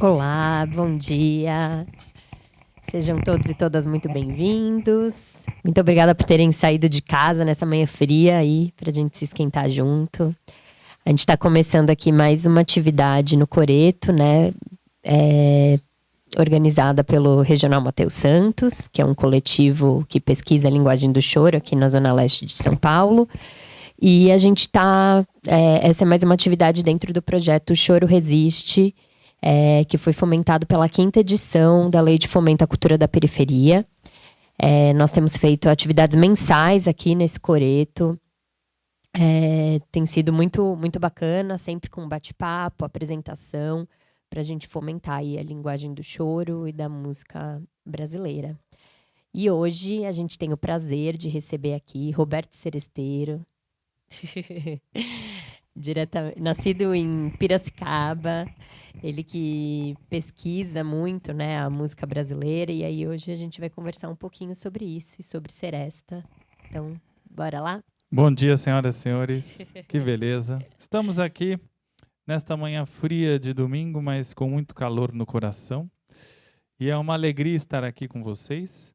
Olá, bom dia. Sejam todos e todas muito bem-vindos. Muito obrigada por terem saído de casa nessa manhã fria aí, para a gente se esquentar junto. A gente está começando aqui mais uma atividade no Coreto, né? Organizada pelo Regional Mateus Santos, que é um coletivo que pesquisa a linguagem do choro aqui na Zona Leste de São Paulo. E a gente está... essa é mais uma atividade dentro do projeto Choro Resiste, que foi fomentado pela 5ª edição da Lei de Fomento à Cultura da Periferia. Nós temos feito atividades mensais aqui nesse coreto. Tem sido muito, muito bacana, sempre com bate-papo, apresentação, para a gente fomentar aí a linguagem do choro e da música brasileira. E hoje a gente tem o prazer de receber aqui Roberto Seresteiro, nascido em Piracicaba, ele que pesquisa muito, né, a música brasileira, e aí hoje a gente vai conversar um pouquinho sobre isso e sobre Seresta. Então, bora lá? Bom dia, senhoras e senhores. Que beleza. Estamos aqui nesta manhã fria de domingo, mas com muito calor no coração. E é uma alegria estar aqui com vocês.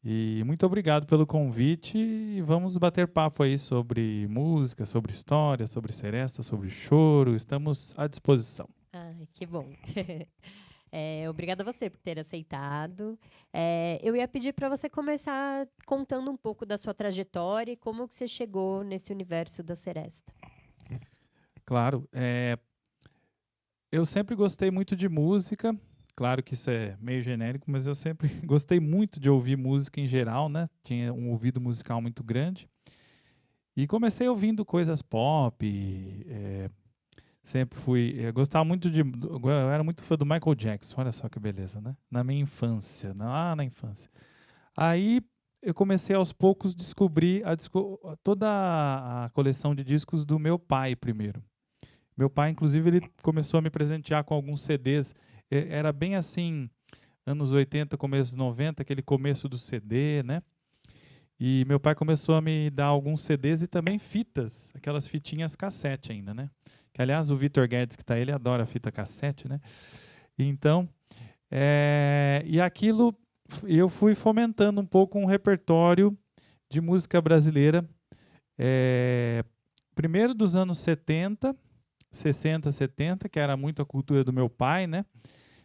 E muito obrigado pelo convite. E vamos bater papo aí sobre música, sobre história, sobre Seresta, sobre choro. Estamos à disposição. Ai, que bom. Obrigada a você por ter aceitado. Eu ia pedir para você começar contando um pouco da sua trajetória e como que você chegou nesse universo da Seresta. Claro. Eu sempre gostei muito de música. Claro que isso é meio genérico, mas eu sempre gostei muito de ouvir música em geral, né? Tinha um ouvido musical muito grande. E comecei ouvindo coisas pop. Sempre fui... Eu gostava muito eu era muito fã do Michael Jackson. Olha só que beleza, né? Na minha infância. Lá na infância. Aí eu comecei aos poucos a descobrir toda a coleção de discos do meu pai primeiro. Meu pai, inclusive, ele começou a me presentear com alguns CDs. Era bem assim, anos 80, começo 90, aquele começo do CD, né? E meu pai começou a me dar alguns CDs e também fitas, aquelas fitinhas cassete ainda, né? Que, aliás, o Vitor Guedes, que está aí, ele adora fita cassete, né? Então, e aquilo, eu fui fomentando um pouco um repertório de música brasileira, primeiro dos anos 70, 60, 70, que era muito a cultura do meu pai, né?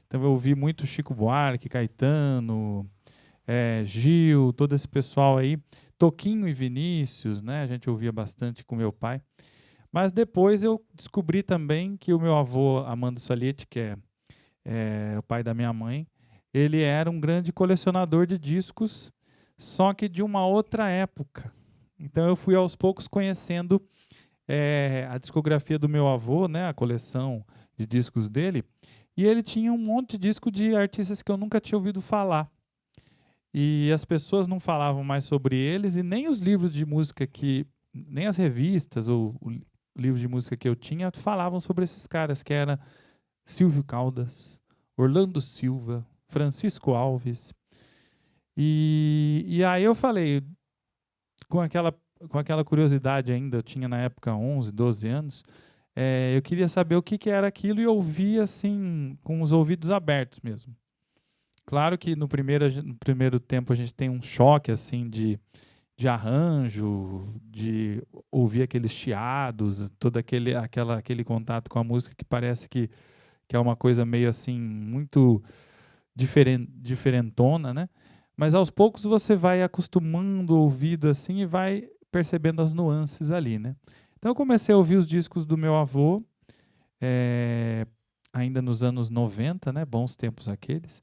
Então eu ouvi muito Chico Buarque, Caetano, Gil, todo esse pessoal aí, Toquinho e Vinícius, né? A gente ouvia bastante com meu pai. Mas depois eu descobri também que o meu avô, Armando Salietti, que é o pai da minha mãe, ele era um grande colecionador de discos, só que de uma outra época. Então eu fui aos poucos conhecendo a discografia do meu avô, né, a coleção de discos dele, e ele tinha um monte de disco de artistas que eu nunca tinha ouvido falar. E as pessoas não falavam mais sobre eles, e nem os livros de música nem as revistas ou o livro de música que eu tinha falavam sobre esses caras, que era Silvio Caldas, Orlando Silva, Francisco Alves. E aí eu falei, com aquela curiosidade ainda, eu tinha na época 11, 12 anos, eu queria saber o que era aquilo e ouvir assim, com os ouvidos abertos mesmo. Claro que no primeiro tempo a gente tem um choque assim de arranjo, de ouvir aqueles chiados, todo aquele contato com a música que parece que é uma coisa meio assim, muito diferentona, né? Mas aos poucos você vai acostumando o ouvido assim e vai percebendo as nuances ali, né? Então eu comecei a ouvir os discos do meu avô, ainda nos anos 90, né? Bons tempos aqueles.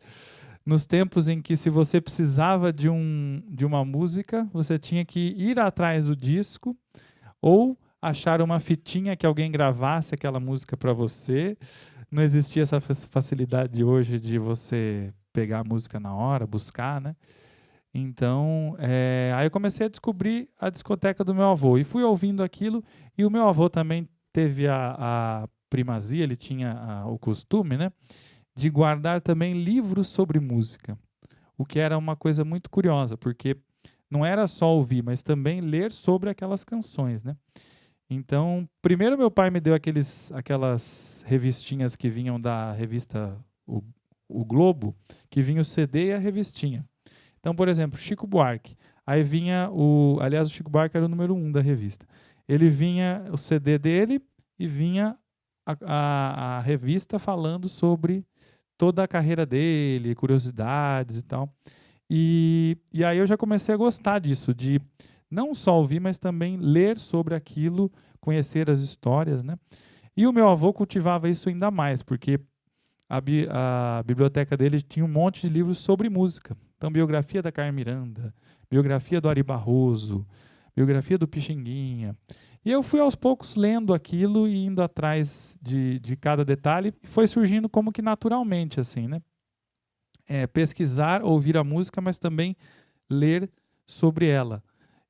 nos tempos em que se você precisava de uma música, você tinha que ir atrás do disco ou achar uma fitinha que alguém gravasse aquela música para você. Não existia essa facilidade hoje de você pegar a música na hora, buscar, né? Então, aí eu comecei a descobrir a discoteca do meu avô e fui ouvindo aquilo. E o meu avô também teve a primazia, ele tinha o costume, né, de guardar também livros sobre música, o que era uma coisa muito curiosa, porque não era só ouvir, mas também ler sobre aquelas canções, né? Então, primeiro meu pai me deu aquelas revistinhas que vinham da revista o Globo, que vinha o CD e a revistinha. Então, por exemplo, Chico Buarque. Aí vinha aliás, o Chico Buarque era o número 1 da revista. Ele vinha o CD dele e vinha a revista falando sobre toda a carreira dele, curiosidades e tal. E aí eu já comecei a gostar disso, de não só ouvir, mas também ler sobre aquilo, conhecer as histórias, né? E o meu avô cultivava isso ainda mais, porque a biblioteca dele tinha um monte de livros sobre música. Então, biografia da Carmen Miranda, biografia do Ari Barroso, biografia do Pixinguinha. E eu fui aos poucos lendo aquilo e indo atrás de cada detalhe, e foi surgindo como que naturalmente, assim, né? Pesquisar, ouvir a música, mas também ler sobre ela.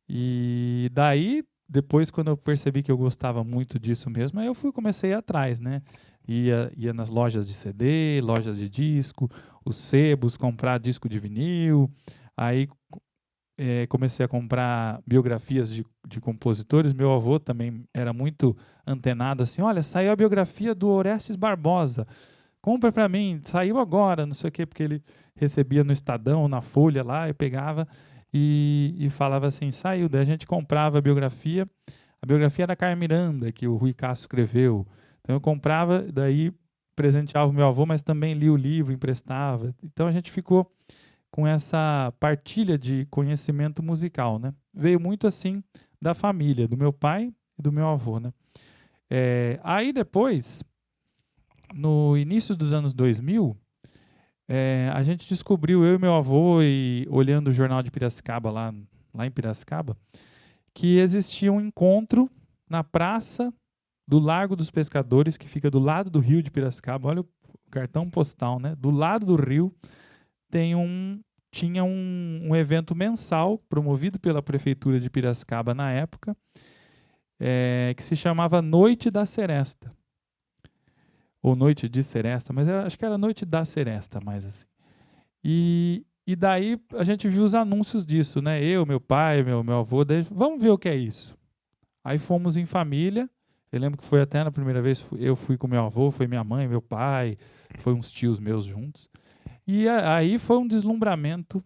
E daí, depois, quando eu percebi que eu gostava muito disso mesmo, aí eu comecei a ir atrás, né? Ia nas lojas de CD, lojas de disco, os sebos, comprar disco de vinil. Aí comecei a comprar biografias de compositores. Meu avô também era muito antenado, assim, olha, saiu a biografia do Orestes Barbosa, compra para mim, saiu agora, não sei o quê, porque ele recebia no Estadão, na Folha lá, eu pegava e falava assim, saiu. Daí a gente comprava a biografia da Carmen Miranda, que o Rui Castro escreveu. Então eu comprava, daí presenteava o meu avô, mas também lia o livro, emprestava. Então a gente ficou com essa partilha de conhecimento musical, né? Veio muito assim da família, do meu pai e do meu avô, né? Aí depois, no início dos anos 2000, a gente descobriu, eu e meu avô, e olhando o jornal de Piracicaba, lá em Piracicaba, que existia um encontro na praça do Largo dos Pescadores, que fica do lado do rio de Piracicaba. Olha o cartão postal, né? Do lado do rio tinha um evento mensal promovido pela prefeitura de Piracicaba na época, que se chamava Noite da Seresta. Ou Noite de Seresta, mas acho que era Noite da Seresta, mais assim. E daí a gente viu os anúncios disso, né? Eu, meu pai, meu avô, daí, vamos ver o que é isso. Aí fomos em família. Eu lembro que foi até na primeira vez, eu fui com meu avô, foi minha mãe, meu pai, foi uns tios meus juntos. E aí foi um deslumbramento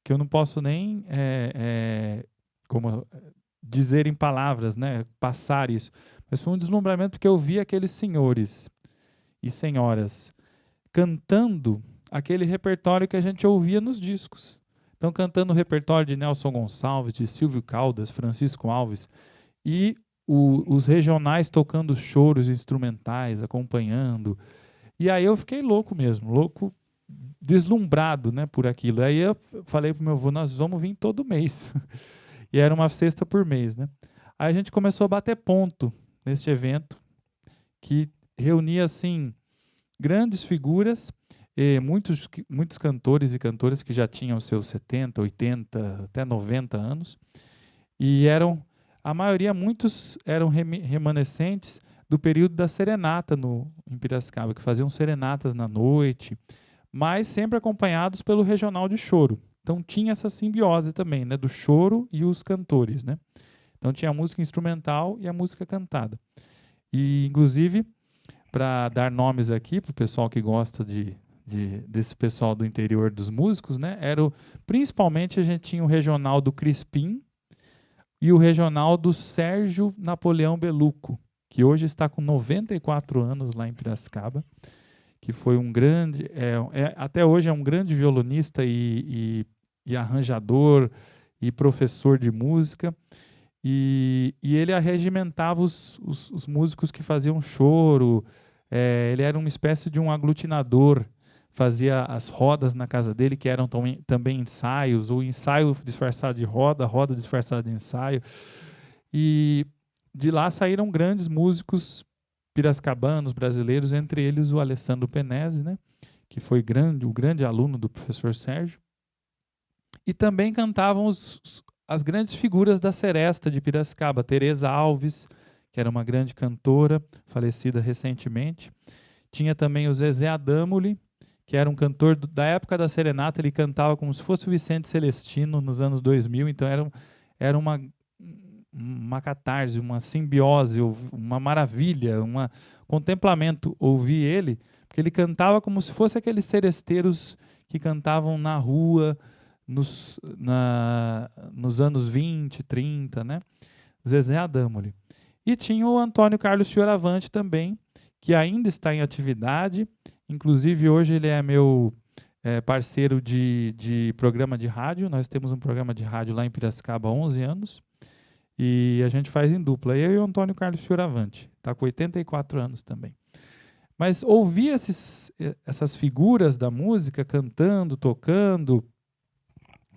que eu não posso nem como dizer em palavras, né? Passar isso. Mas foi um deslumbramento porque eu vi aqueles senhores e senhoras cantando aquele repertório que a gente ouvia nos discos. Então, cantando o repertório de Nelson Gonçalves, de Silvio Caldas, Francisco Alves, e os regionais tocando choros instrumentais, acompanhando. E aí eu fiquei louco mesmo, louco, deslumbrado, né, por aquilo. Aí eu falei pro meu avô, nós vamos vir todo mês. E era uma sexta por mês, né? Aí a gente começou a bater ponto neste evento, que reunia, assim, grandes figuras, muitos cantores e cantoras que já tinham seus 70, 80, até 90 anos, e a maioria, muitos eram remanescentes do período da serenata em Piracicaba, que faziam serenatas na noite, mas sempre acompanhados pelo regional de choro. Então tinha essa simbiose também, né, do choro e os cantores, né? Então tinha a música instrumental e a música cantada. E, inclusive, para dar nomes aqui para o pessoal que gosta desse pessoal do interior dos músicos, né? Principalmente a gente tinha o regional do Crispim e o regional do Sérgio Napoleão Beluco, que hoje está com 94 anos lá em Piracicaba, que foi um grande, até hoje é um grande violonista e arranjador e professor de música. E ele arregimentava os músicos que faziam choro. Ele era uma espécie de um aglutinador, fazia as rodas na casa dele, que eram também ensaios, ou ensaio disfarçado de roda, roda disfarçada de ensaio. E de lá saíram grandes músicos piracicabanos, brasileiros, entre eles o Alessandro Penese, né, que foi o grande aluno do professor Sérgio. E também cantavam as grandes figuras da seresta de Piracicaba, Teresa Alves, que era uma grande cantora, falecida recentemente. Tinha também o Zezé Adamoli, que era um cantor da época da serenata. Ele cantava como se fosse o Vicente Celestino nos anos 2000, então era uma catarse, uma simbiose, uma maravilha, um contemplamento ouvir ele, porque ele cantava como se fosse aqueles seresteiros que cantavam na rua nos anos 20, 30, né? Zezé Adamoli. E tinha o Antônio Carlos Fioravante também, que ainda está em atividade. Inclusive, hoje ele é meu parceiro de programa de rádio. Nós temos um programa de rádio lá em Piracicaba há 11 anos. E a gente faz em dupla. Eu e o Antônio Carlos Fioravante. Está com 84 anos também. Mas ouvir essas figuras da música cantando, tocando,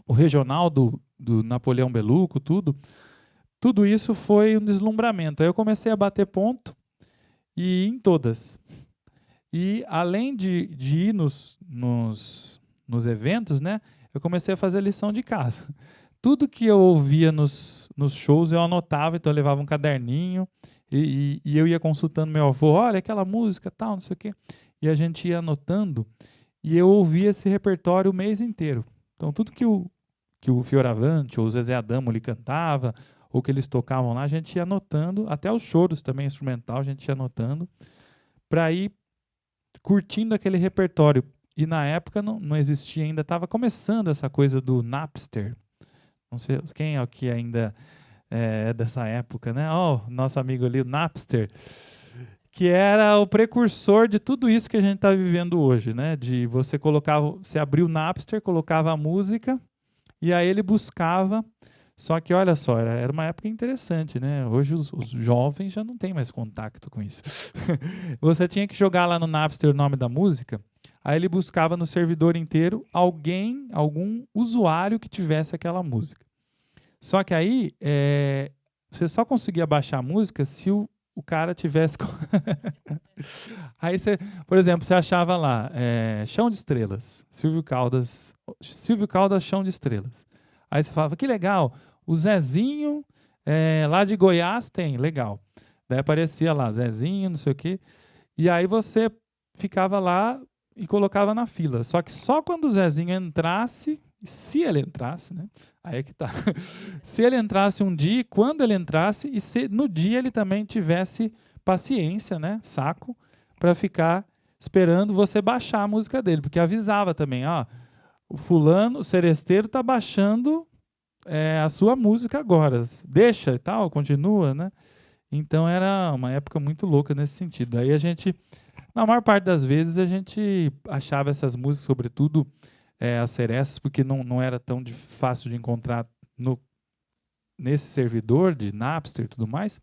o regional do Napoleão Bellucco, tudo isso foi um deslumbramento. Aí eu comecei a bater ponto e em todas. E além de ir nos eventos, né, eu comecei a fazer lição de casa. Tudo que eu ouvia nos shows eu anotava, então eu levava um caderninho e eu ia consultando meu avô, olha aquela música, tal, não sei o quê. E a gente ia anotando e eu ouvia esse repertório o mês inteiro. Então tudo que o Fioravante ou o Zezé Adamoli cantava, ou que eles tocavam lá, a gente ia anotando, até os choros também instrumental a gente ia anotando, para ir curtindo aquele repertório. E na época não existia ainda, estava começando essa coisa do Napster. Não sei quem é que ainda é dessa época, né? Nosso amigo ali, o Napster, que era o precursor de tudo isso que a gente está vivendo hoje, né? De você abria o Napster, colocava a música, e aí ele buscava. Só que, olha só, era uma época interessante, né? Hoje os jovens já não têm mais contato com isso. Você tinha que jogar lá no Napster o nome da música, aí ele buscava no servidor inteiro algum usuário que tivesse aquela música. Só que aí, você só conseguia baixar a música se o cara tivesse... Aí, por exemplo, você achava lá, Chão de Estrelas, Silvio Caldas, Chão de Estrelas. Aí você falava, que legal, o Zezinho lá de Goiás tem, legal. Daí aparecia lá, Zezinho, não sei o quê. E aí você ficava lá e colocava na fila. Só que só quando o Zezinho entrasse, se ele entrasse, né? Aí é que tá. Se ele entrasse um dia, quando ele entrasse, e se no dia ele também tivesse paciência, né? Saco, para ficar esperando você baixar a música dele. Porque avisava também, o fulano, o seresteiro, tá baixando a sua música agora. Deixa e tal, continua, né? Então era uma época muito louca nesse sentido. Aí a gente, na maior parte das vezes, a gente achava essas músicas, sobretudo as serestas, porque não era tão fácil de encontrar nesse servidor de Napster e tudo mais.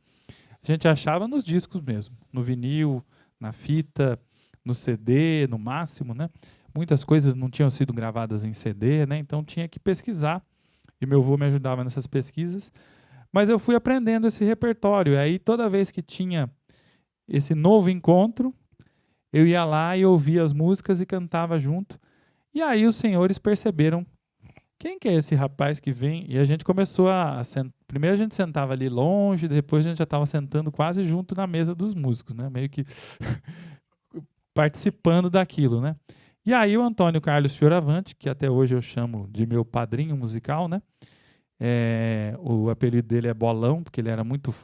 A gente achava nos discos mesmo, no vinil, na fita, no CD, no máximo, né? Muitas coisas não tinham sido gravadas em CD, né? Então tinha que pesquisar. E meu avô me ajudava nessas pesquisas. Mas eu fui aprendendo esse repertório. E aí, toda vez que tinha esse novo encontro, eu ia lá e ouvia as músicas e cantava junto. E aí os senhores perceberam quem que é esse rapaz que vem. E a gente começou primeiro a gente sentava ali longe, depois a gente já estava sentando quase junto na mesa dos músicos, né? Meio que participando daquilo, né? E aí o Antônio Carlos Fioravante, que até hoje eu chamo de meu padrinho musical, né? O apelido dele é Bolão, porque ele era muito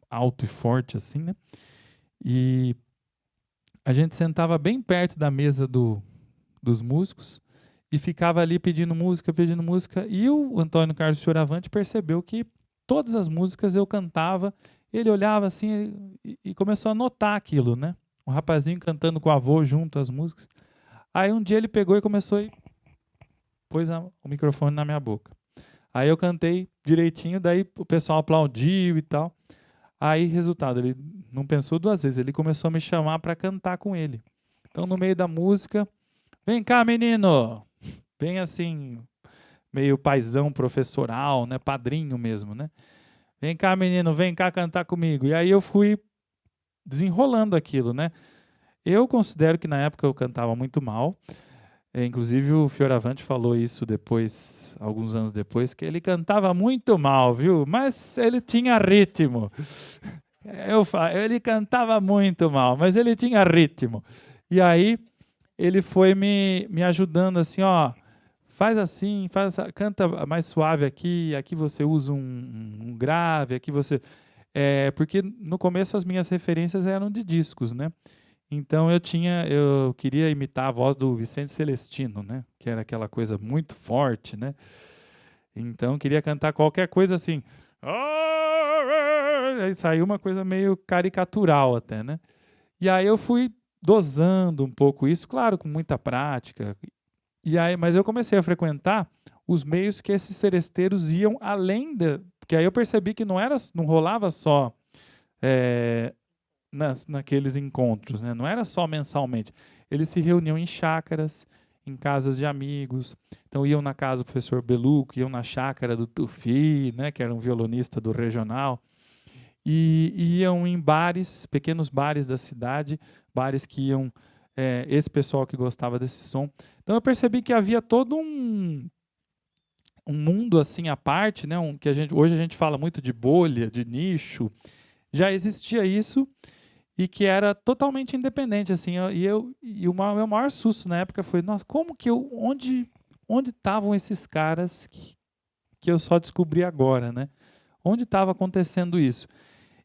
alto e forte, assim, né? E a gente sentava bem perto da mesa dos músicos e ficava ali pedindo música, e o Antônio Carlos Fioravante percebeu que todas as músicas eu cantava, ele olhava assim e começou a notar aquilo, né? Um rapazinho cantando com o avô junto às músicas. Aí um dia ele pegou e começou e pôs o microfone na minha boca. Aí eu cantei direitinho, daí o pessoal aplaudiu e tal. Aí, resultado, ele não pensou duas vezes, ele começou a me chamar para cantar com ele. Então, no meio da música, Vem cá, menino! Bem assim, meio paizão professoral, né? Padrinho mesmo, né? Vem cá, menino, vem cá cantar comigo. E aí eu fui desenrolando aquilo, né? Eu considero que na época eu cantava muito mal. Inclusive o Fioravante falou isso depois, alguns anos depois, que ele cantava muito mal, viu? Mas ele tinha ritmo. Ele cantava muito mal, mas ele tinha ritmo. E aí ele foi me ajudando assim, ó, faz assim, canta mais suave aqui, aqui você usa um grave, aqui você... porque no começo as minhas referências eram de discos, né? Então eu queria imitar a voz do Vicente Celestino, né? Que era aquela coisa muito forte, né? Então queria cantar qualquer coisa assim. Aí saiu uma coisa meio caricatural até, né? E aí eu fui dosando um pouco isso, claro, com muita prática. E aí, mas eu comecei a frequentar os meios que esses seresteiros iam além da, porque aí eu percebi que não rolava só é, naqueles encontros, né? Não era só mensalmente. Eles se reuniam em chácaras, em casas de amigos. Então iam na casa do professor Beluco, iam na chácara do Tufi, né? Que era um violonista do regional. E iam em bares, pequenos bares da cidade, bares que iam esse pessoal que gostava desse som. Então eu percebi que havia todo um mundo assim à parte, né? Que hoje a gente fala muito de bolha, de nicho. Já existia isso e que era totalmente independente assim. O meu maior susto na época foi, nossa, como que onde estavam esses caras que eu só descobri agora, né? Onde estava acontecendo isso?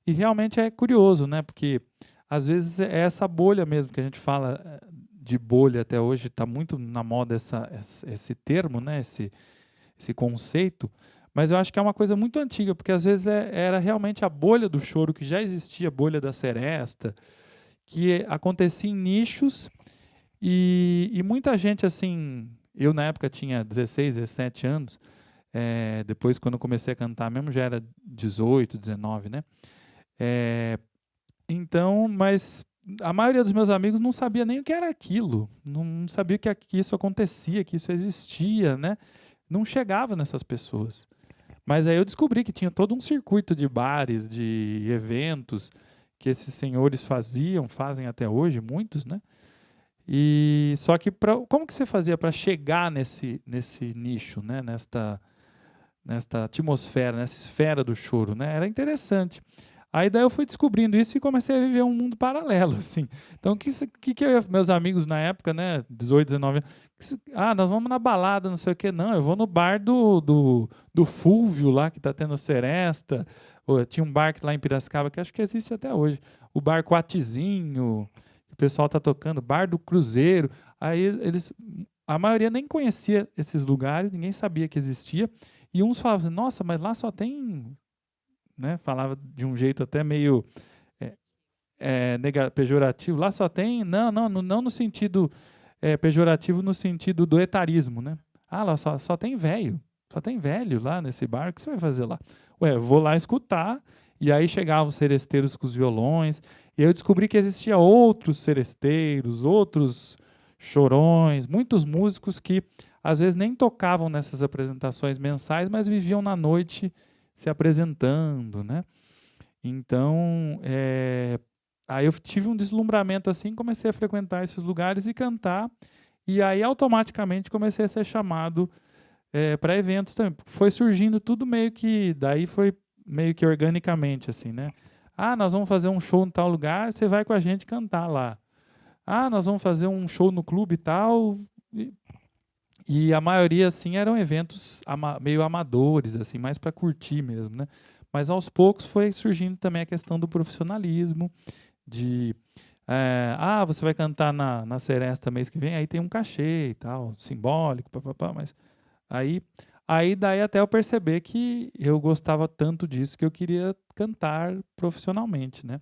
E realmente é curioso, né? Porque às vezes é essa bolha mesmo que a gente fala de bolha até hoje, está muito na moda esse termo, né? Esse conceito. Mas eu acho que é uma coisa muito antiga, porque às vezes era realmente a bolha do choro que já existia, a bolha da seresta, que acontecia em nichos e muita gente assim. Eu na época tinha 16, 17 anos. Depois, quando eu comecei a cantar mesmo, já era 18, 19, né? Então, mas a maioria dos meus amigos não sabia nem o que era aquilo, não sabia que isso acontecia, que isso existia, né? Não chegava nessas pessoas. Mas aí eu descobri que tinha todo um circuito de bares, de eventos que esses senhores fazem até hoje, muitos, né? E só que como que você fazia para chegar nesse nicho, né? Nesta atmosfera, nessa esfera do choro, né? Era interessante. Aí daí eu fui descobrindo isso e comecei a viver um mundo paralelo, assim. Então, meus amigos na época, né, 18, 19 anos, nós vamos na balada, não sei o quê. Não, eu vou no bar do Fúvio lá, que tá tendo seresta. Tinha um bar lá em Piracicaba, que acho que existe até hoje. O bar Quatizinho, que o pessoal tá tocando, bar do Cruzeiro. Aí a maioria nem conhecia esses lugares, ninguém sabia que existia. E uns falavam assim, nossa, mas lá só tem, né? Falava de um jeito até meio pejorativo. Lá só tem, não no sentido pejorativo, no sentido do etarismo, né? Lá só tem velho lá nesse bar, o que você vai fazer lá? Ué, eu vou lá escutar, e aí chegavam os seresteiros com os violões, e eu descobri que existia outros seresteiros, outros chorões, muitos músicos que às vezes nem tocavam nessas apresentações mensais, mas viviam na noite se apresentando, né? Então, aí eu tive um deslumbramento assim, comecei a frequentar esses lugares e cantar, e aí automaticamente comecei a ser chamado para eventos também. Foi surgindo tudo daí foi meio que organicamente assim, né? Nós vamos fazer um show em tal lugar, você vai com a gente cantar lá. Nós vamos fazer um show no clube e tal. E a maioria, assim, eram eventos meio amadores, assim, mais para curtir mesmo, né? Mas aos poucos foi surgindo também a questão do profissionalismo, de você vai cantar na Seresta mês que vem, aí tem um cachê e tal, simbólico, papapá, mas aí daí até eu perceber que eu gostava tanto disso que eu queria cantar profissionalmente, né?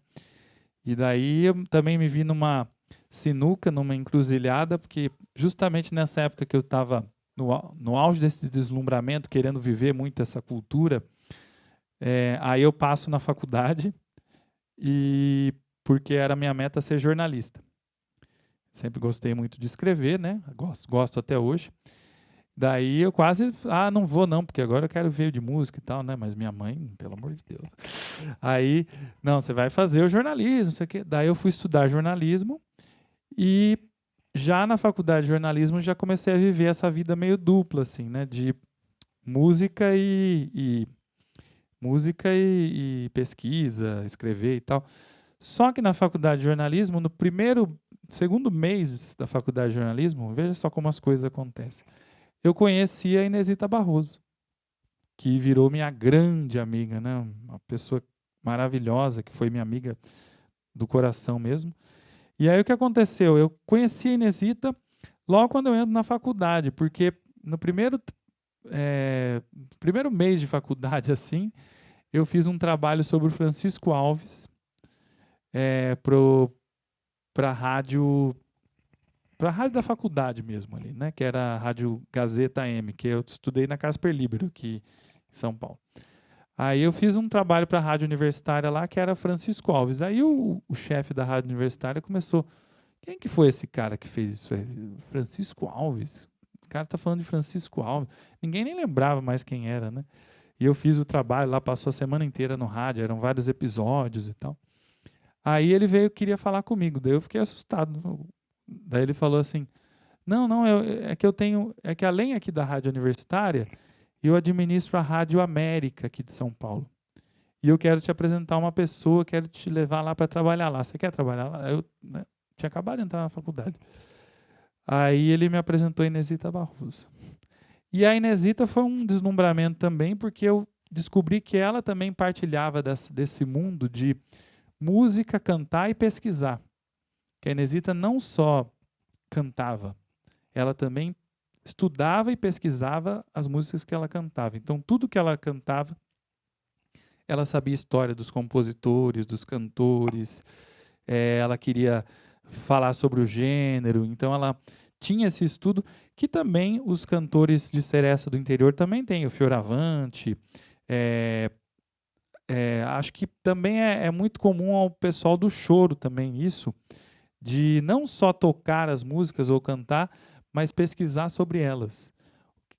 E daí eu também me vi numa sinuca, numa encruzilhada, porque justamente nessa época que eu estava no auge desse deslumbramento, querendo viver muito essa cultura, aí eu passo na faculdade, e porque era minha meta ser jornalista. sempre gostei muito de escrever, né? Gosto até hoje. Daí eu quase, não vou não, porque agora eu quero ver de música e tal, né? Mas minha mãe, pelo amor de Deus. Aí, não, você vai fazer o jornalismo, não sei o quê. Daí eu fui estudar jornalismo e já na faculdade de jornalismo já comecei a viver essa vida meio dupla, assim, né? De música e pesquisa, escrever e tal. Só que na faculdade de jornalismo, no segundo mês da faculdade de jornalismo, veja só como as coisas acontecem. Eu conheci a Inesita Barroso, que virou minha grande amiga, né? Uma pessoa maravilhosa, que foi minha amiga do coração mesmo. E aí o que aconteceu? Eu conheci a Inesita logo quando eu entro na faculdade, porque no primeiro mês de faculdade, assim, eu fiz um trabalho sobre o Francisco Alves para a rádio da faculdade mesmo ali, né? Que era a Rádio Gazeta M, que eu estudei na Casper Libero, aqui em São Paulo. Aí eu fiz um trabalho para a rádio universitária lá, que era Francisco Alves. Aí o chefe da rádio universitária começou, quem que foi esse cara que fez isso? Francisco Alves. O cara tá falando de Francisco Alves. Ninguém nem lembrava mais quem era, né? E eu fiz o trabalho lá, passou a semana inteira no rádio, eram vários episódios e tal. Aí ele queria falar comigo, daí eu fiquei assustado. Daí ele falou assim, não, é que além aqui da rádio universitária, eu administro a Rádio América aqui de São Paulo. E eu quero te apresentar uma pessoa, quero te levar lá para trabalhar lá. Você quer trabalhar lá? Eu tinha acabado de entrar na faculdade. Aí ele me apresentou a Inesita Barroso. E a Inesita foi um deslumbramento também, porque eu descobri que ela também partilhava desse mundo de música, cantar e pesquisar. Que a Inesita não só cantava, ela também estudava e pesquisava as músicas que ela cantava. Então, tudo que ela cantava, ela sabia a história dos compositores, dos cantores, ela queria falar sobre o gênero, então ela tinha esse estudo que também os cantores de seresta do interior também têm, o Fioravante, acho que também é muito comum ao pessoal do choro também isso, de não só tocar as músicas ou cantar, mas pesquisar sobre elas.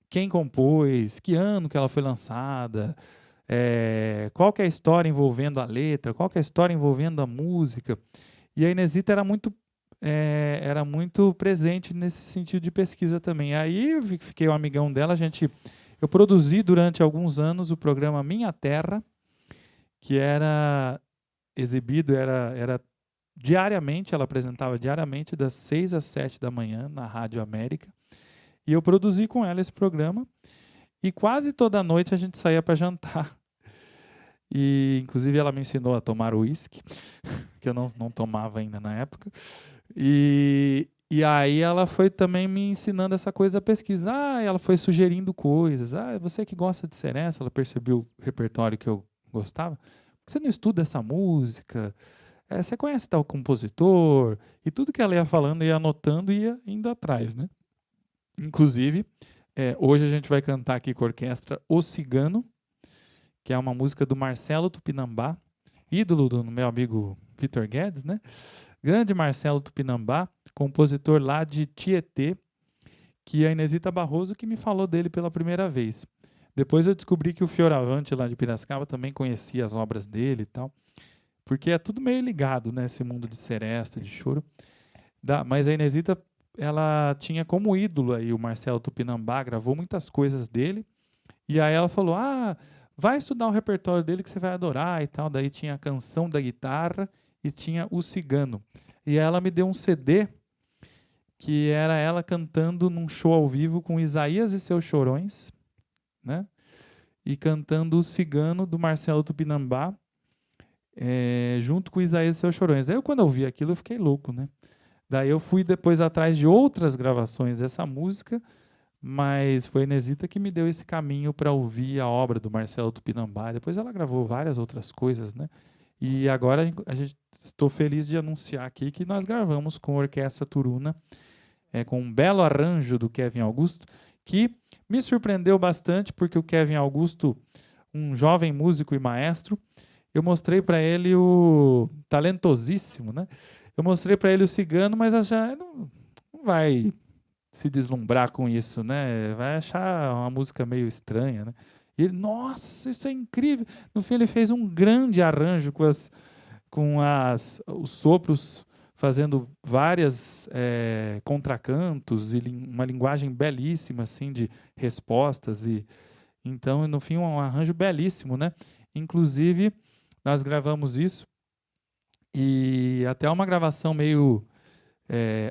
Quem compôs, que ano que ela foi lançada, qual que é a história envolvendo a letra, qual que é a história envolvendo a música. E a Inesita era muito presente nesse sentido de pesquisa também. Aí eu fiquei um amigão dela, eu produzi durante alguns anos o programa Minha Terra, que era exibido, era diariamente, ela apresentava diariamente das 6 às 7 da manhã na Rádio América. E eu produzi com ela esse programa. E quase toda noite a gente saía para jantar. E inclusive ela me ensinou a tomar uísque, que eu não tomava ainda na época. E aí ela foi também me ensinando essa coisa da pesquisa. Ela foi sugerindo coisas. Você que gosta de seresta, ela percebeu o repertório que eu gostava. Por que você não estuda essa música? Você conhece tal compositor? E tudo que ela ia falando, ia anotando e ia indo atrás, né? Inclusive, hoje a gente vai cantar aqui com a orquestra O Cigano, que é uma música do Marcelo Tupinambá, ídolo do meu amigo Vitor Guedes, né? Grande Marcelo Tupinambá, compositor lá de Tietê, que a Inesita Barroso que me falou dele pela primeira vez. Depois eu descobri que o Fioravante lá de Piracicaba também conhecia as obras dele e tal. Porque é tudo meio ligado, né? Esse mundo de seresta, de choro. Mas a Inesita, ela tinha como ídolo aí o Marcelo Tupinambá, gravou muitas coisas dele. E aí ela falou, vai estudar o repertório dele que você vai adorar e tal. Daí tinha a Canção da Guitarra e tinha O Cigano. E aí ela me deu um CD que era ela cantando num show ao vivo com Isaías e seus Chorões, né? E cantando O Cigano do Marcelo Tupinambá, junto com Isaías e seus Chorões. Daí quando eu vi aquilo, eu fiquei louco, né? Daí eu fui depois atrás de outras gravações dessa música, mas foi a Inesita que me deu esse caminho para ouvir a obra do Marcelo Tupinambá. Depois ela gravou várias outras coisas, né? E agora estou feliz de anunciar aqui que nós gravamos com a Orquestra Turuna, com um belo arranjo do Kevin Augusto, que me surpreendeu bastante, porque o Kevin Augusto, um jovem músico e maestro, eu mostrei para ele o talentosíssimo, né? Eu mostrei para ele o Cigano, mas não vai se deslumbrar com isso, né? Vai achar uma música meio estranha, né? E ele, nossa, isso é incrível. No fim, ele fez um grande arranjo os sopros fazendo várias contracantos e uma linguagem belíssima assim de respostas e então no fim um arranjo belíssimo, né? Inclusive nós gravamos isso e até uma gravação meio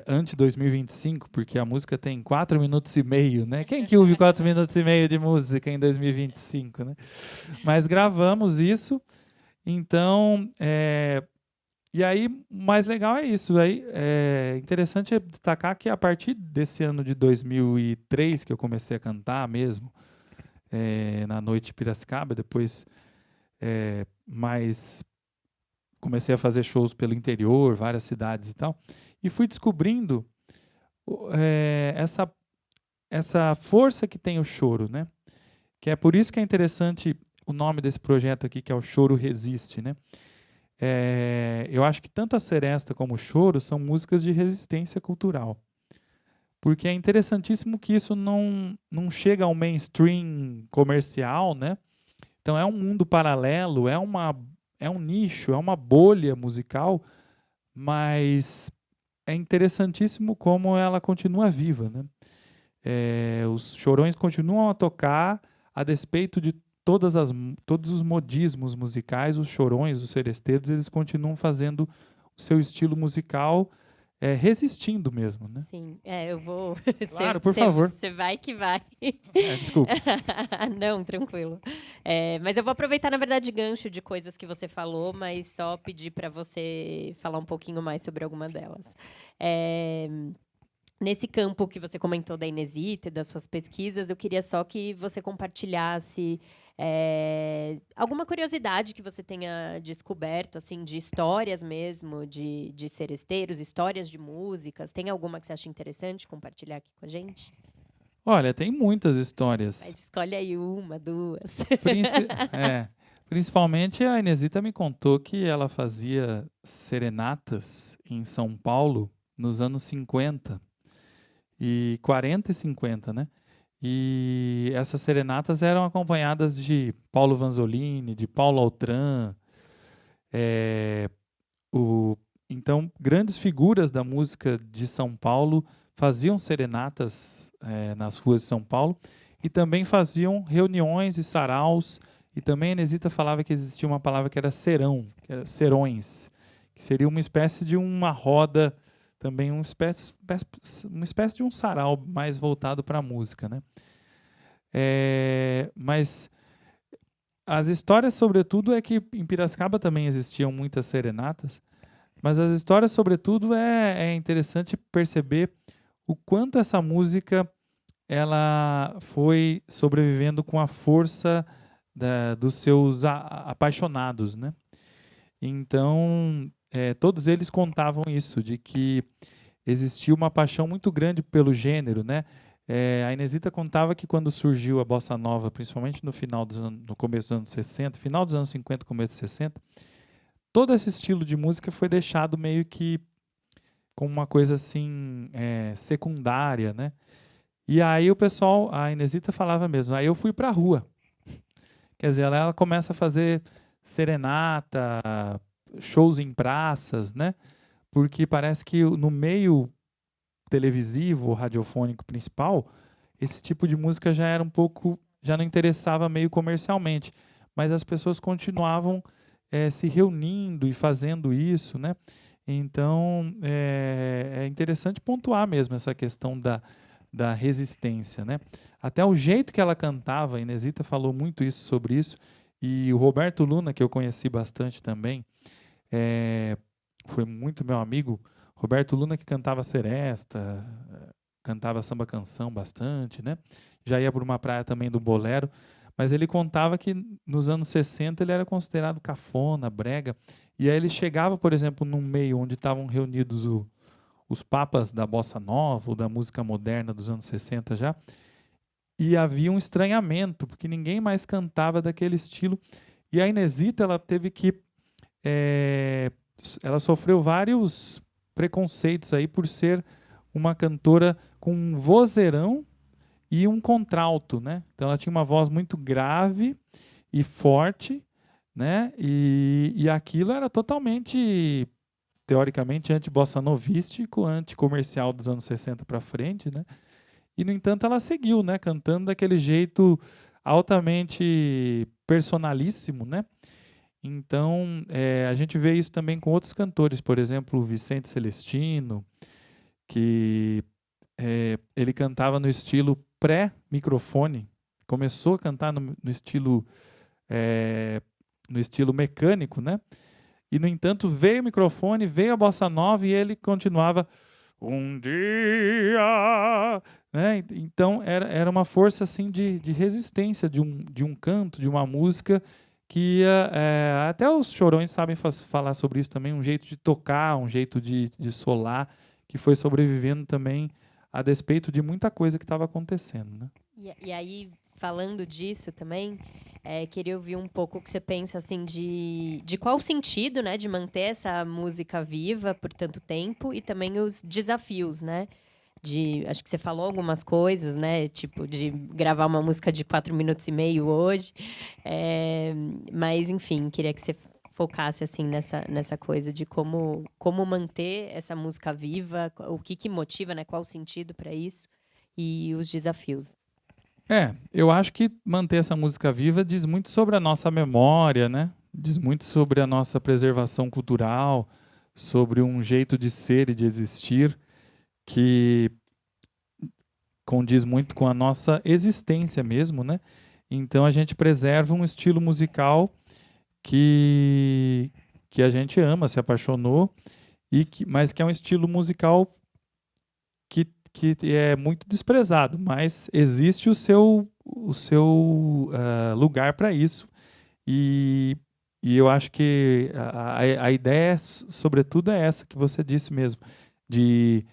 ante 2025, porque a música tem 4 minutos e meio, né? Quem que ouve 4 minutos e meio de música em 2025, né? Mas gravamos isso, então e aí, o mais legal é isso. Aí, é interessante destacar que a partir desse ano de 2003, que eu comecei a cantar mesmo, na noite de Piracicaba, depois mais comecei a fazer shows pelo interior, várias cidades e tal, e fui descobrindo essa força que tem o choro, né? Que é por isso que é interessante o nome desse projeto aqui, que é o Choro Resiste, né? Eu acho que tanto a Seresta como o Choro são músicas de resistência cultural. Porque é interessantíssimo que isso não chega ao mainstream comercial, né? Então é um mundo paralelo, é um nicho, é uma bolha musical, mas é interessantíssimo como ela continua viva, né? Os chorões continuam a tocar a despeito de todos os modismos musicais, os chorões, os seresteiros, eles continuam fazendo o seu estilo musical, resistindo mesmo, né? Sim, eu vou... Claro, por favor. Você vai que vai. Desculpa. Não, tranquilo. Mas eu vou aproveitar, na verdade, gancho de coisas que você falou, mas só pedir para você falar um pouquinho mais sobre alguma delas. Nesse campo que você comentou da Inesita e das suas pesquisas, eu queria só que você compartilhasse alguma curiosidade que você tenha descoberto, assim, de histórias mesmo, de seresteiros, histórias de músicas. Tem alguma que você acha interessante compartilhar aqui com a gente? Olha, tem muitas histórias. Mas escolhe aí uma, duas. Principalmente a Inesita me contou que ela fazia serenatas em São Paulo nos anos 50. E 40 e 50, né? E essas serenatas eram acompanhadas de Paulo Vanzolini, de Paulo Altran, então grandes figuras da música de São Paulo faziam serenatas nas ruas de São Paulo e também faziam reuniões e saraus, e também a Inesita falava que existia uma palavra que era serão, que era serões, que seria uma espécie de uma roda, também uma espécie de um sarau mais voltado para a música, né? Mas as histórias, sobretudo, é que em Piracicaba também existiam muitas serenatas, mas as histórias, sobretudo, é interessante perceber o quanto essa música ela foi sobrevivendo com a força dos seus apaixonados, né? Então, todos eles contavam isso, de que existia uma paixão muito grande pelo gênero, né? A Inesita contava que quando surgiu a bossa nova, principalmente no começo dos anos 60, final dos anos 50, começo dos 60, todo esse estilo de música foi deixado meio que como uma coisa assim secundária, né? E aí a Inesita falava mesmo, aí eu fui para a rua. Quer dizer, ela começa a fazer serenata, shows em praças, né? Porque parece que no meio televisivo, radiofônico principal, esse tipo de música já não interessava meio comercialmente, mas as pessoas continuavam se reunindo e fazendo isso, né? Então, é interessante pontuar mesmo essa questão da resistência, né? Até o jeito que ela cantava, a Inesita falou muito sobre isso, e o Roberto Luna, que eu conheci bastante também, foi muito meu amigo. Roberto Luna, que cantava seresta, cantava samba-canção bastante, né? Já ia por uma praia também do bolero, mas ele contava que nos anos 60 ele era considerado cafona, brega, e aí ele chegava, por exemplo, num meio onde estavam reunidos os papas da bossa nova, ou da música moderna dos anos 60 já, e havia um estranhamento, porque ninguém mais cantava daquele estilo, e a Inesita, ela teve que ela sofreu vários preconceitos aí por ser uma cantora com um vozeirão e um contralto, né? Então ela tinha uma voz muito grave e forte, né? E aquilo era totalmente, teoricamente, anti-bossa-novístico, anti-comercial dos anos 60 para frente, né? E, no entanto, ela seguiu, né? Cantando daquele jeito altamente personalíssimo, né? Então, a gente vê isso também com outros cantores, por exemplo, o Vicente Celestino, que ele cantava no estilo pré-microfone, começou a cantar no estilo mecânico, né? E, no entanto, veio o microfone, veio a bossa nova e ele continuava um dia, né? Então era uma força assim de resistência de um canto, de uma música que até os chorões sabem falar sobre isso também, um jeito de tocar, um jeito de solar, que foi sobrevivendo também a despeito de muita coisa que estava acontecendo, né? E aí, falando disso também, queria ouvir um pouco o que você pensa assim de qual o sentido, né, de manter essa música viva por tanto tempo e também os desafios, né? Acho que você falou algumas coisas, né? Tipo, de gravar uma música de 4 minutos e meio hoje. Mas, enfim, queria que você focasse assim nessa coisa de como manter essa música viva, o que motiva, né? Qual o sentido para isso e os desafios. Eu acho que manter essa música viva diz muito sobre a nossa memória, né? Diz muito sobre a nossa preservação cultural, sobre um jeito de ser e de existir que condiz muito com a nossa existência mesmo, né? Então a gente preserva um estilo musical que a gente ama, se apaixonou, mas que é um estilo musical que é muito desprezado, mas existe o seu lugar para isso. E eu acho que a ideia, sobretudo, é essa que você disse mesmo, de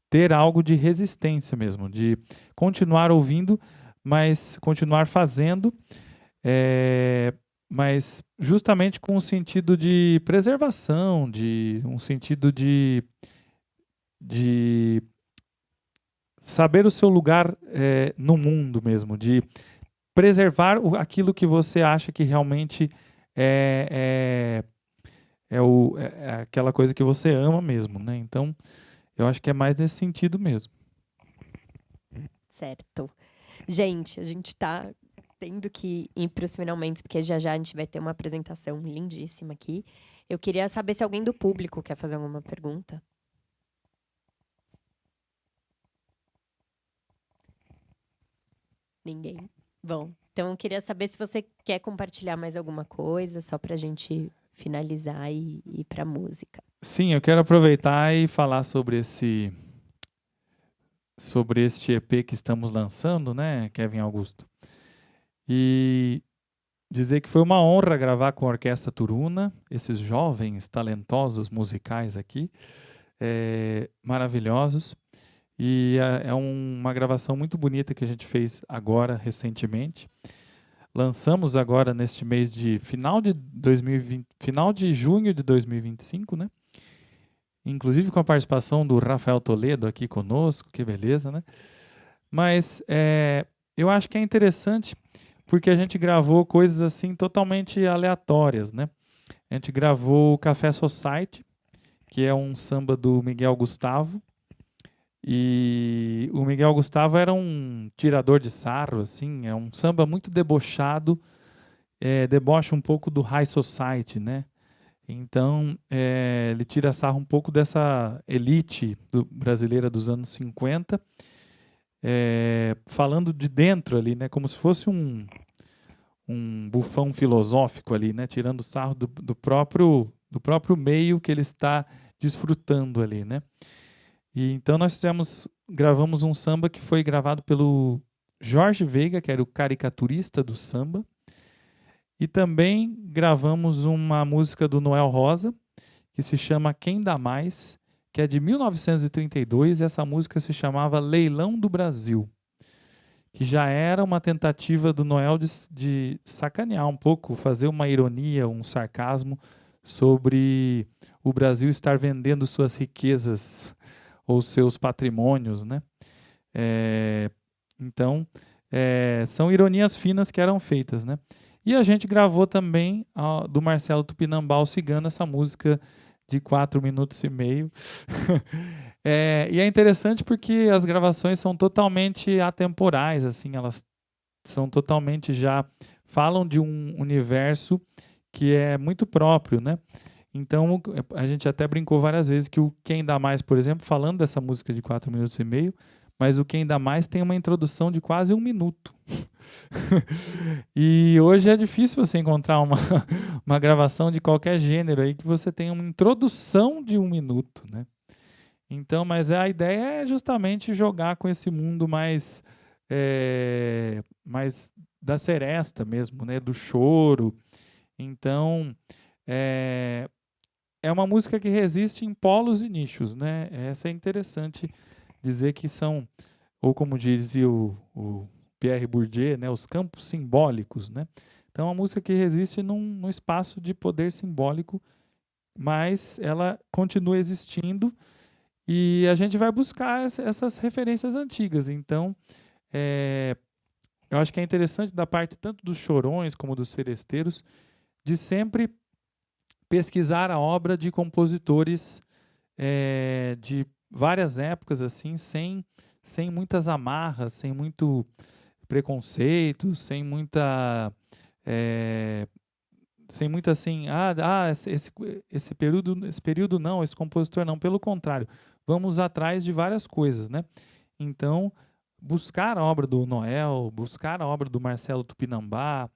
ter algo de resistência mesmo, de continuar ouvindo, mas continuar fazendo, mas justamente com um sentido de preservação, de um sentido de saber o seu lugar no mundo mesmo, de preservar aquilo que você acha que realmente é aquela coisa que você ama mesmo, né? Então, eu acho que é mais nesse sentido mesmo. Certo. Gente, a gente está tendo que ir para os finalmente, porque já a gente vai ter uma apresentação lindíssima aqui. Eu queria saber se alguém do público quer fazer alguma pergunta. Ninguém? Bom, então eu queria saber se você quer compartilhar mais alguma coisa, só para a gente finalizar e ir para a música. Sim, eu quero aproveitar e falar sobre este EP que estamos lançando, né, Kevin Augusto? E dizer que foi uma honra gravar com a Orquestra Turuna, esses jovens talentosos musicais aqui, maravilhosos. E é uma gravação muito bonita que a gente fez agora, recentemente. Lançamos agora neste mês de final de junho de 2025, né? Inclusive com a participação do Rafael Toledo aqui conosco, que beleza, né? Mas eu acho que é interessante porque a gente gravou coisas assim totalmente aleatórias, né? A gente gravou o Café Society, que é um samba do Miguel Gustavo. E o Miguel Gustavo era um tirador de sarro, assim, é um samba muito debochado, debocha um pouco do high society, né? Então, ele tira sarro um pouco dessa elite brasileira dos anos 50, falando de dentro ali, né? Como se fosse um bufão filosófico ali, né? Tirando sarro do próprio meio que ele está desfrutando ali, né? E então nós gravamos um samba que foi gravado pelo Jorge Veiga, que era o caricaturista do samba. E também gravamos uma música do Noel Rosa, que se chama Quem Dá Mais, que é de 1932, e essa música se chamava Leilão do Brasil, que já era uma tentativa do Noel de sacanear um pouco, fazer uma ironia, um sarcasmo sobre o Brasil estar vendendo suas riquezas ou seus patrimônios, né? Então, são ironias finas que eram feitas, né? E a gente gravou também do Marcelo Tupinambá, o Cigano, essa música de 4 minutos e meio. E é interessante porque as gravações são totalmente atemporais, assim, elas são totalmente falam de um universo que é muito próprio, né? Então, a gente até brincou várias vezes que o Quem Dá Mais, por exemplo, falando dessa música de 4 minutos e meio, mas o Quem Dá Mais tem uma introdução de quase 1 minuto. E hoje é difícil você encontrar uma gravação de qualquer gênero aí que você tenha uma introdução de 1 minuto, né? Então, mas a ideia é justamente jogar com esse mundo mais da seresta mesmo, né? Do choro. Então, é uma música que resiste em polos e nichos, né? Essa é interessante dizer que são, ou como dizia o Pierre Bourdieu, né? Os campos simbólicos, né? Então, é uma música que resiste num espaço de poder simbólico, mas ela continua existindo e a gente vai buscar essas referências antigas. Então, eu acho que é interessante da parte tanto dos chorões como dos seresteiros de sempre pesquisar a obra de compositores de várias épocas, assim, sem muitas amarras, sem muito preconceito, sem muita assim, esse período não, esse compositor não, pelo contrário, vamos atrás de várias coisas, né? Então, buscar a obra do Noel, buscar a obra do Marcelo Tupinambá,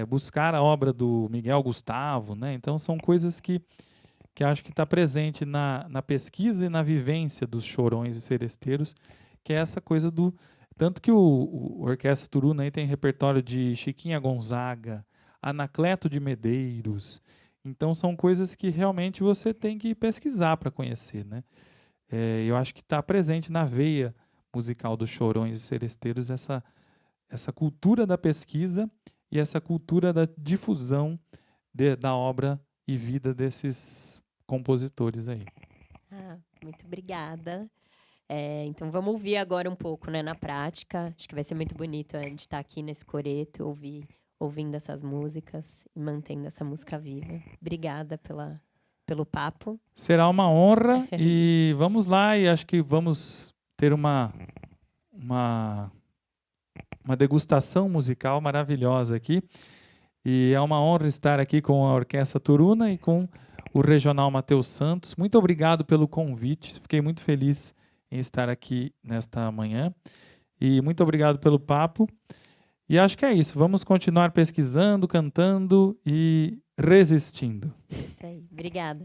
buscar a obra do Miguel Gustavo, né? Então são coisas que acho que está presente na pesquisa e na vivência dos chorões e seresteiros, que é essa coisa do... Tanto que o Orquestra Turuna aí tem repertório de Chiquinha Gonzaga, Anacleto de Medeiros. Então são coisas que realmente você tem que pesquisar para conhecer, né? Eu acho que está presente na veia musical dos chorões e seresteiros essa cultura da pesquisa e essa cultura da difusão da obra e vida desses compositores aí. Muito obrigada. Então vamos ouvir agora um pouco, né, na prática. Acho que vai ser muito bonito a gente estar aqui nesse coreto, ouvindo essas músicas e mantendo essa música viva. Obrigada pelo papo. Será uma honra e vamos lá, e acho que vamos ter uma degustação musical maravilhosa aqui. E é uma honra estar aqui com a Orquestra Turuna e com o Regional Matheus Santos. Muito obrigado pelo convite. Fiquei muito feliz em estar aqui nesta manhã. E muito obrigado pelo papo. E acho que é isso. Vamos continuar pesquisando, cantando e resistindo. Isso aí. Obrigada.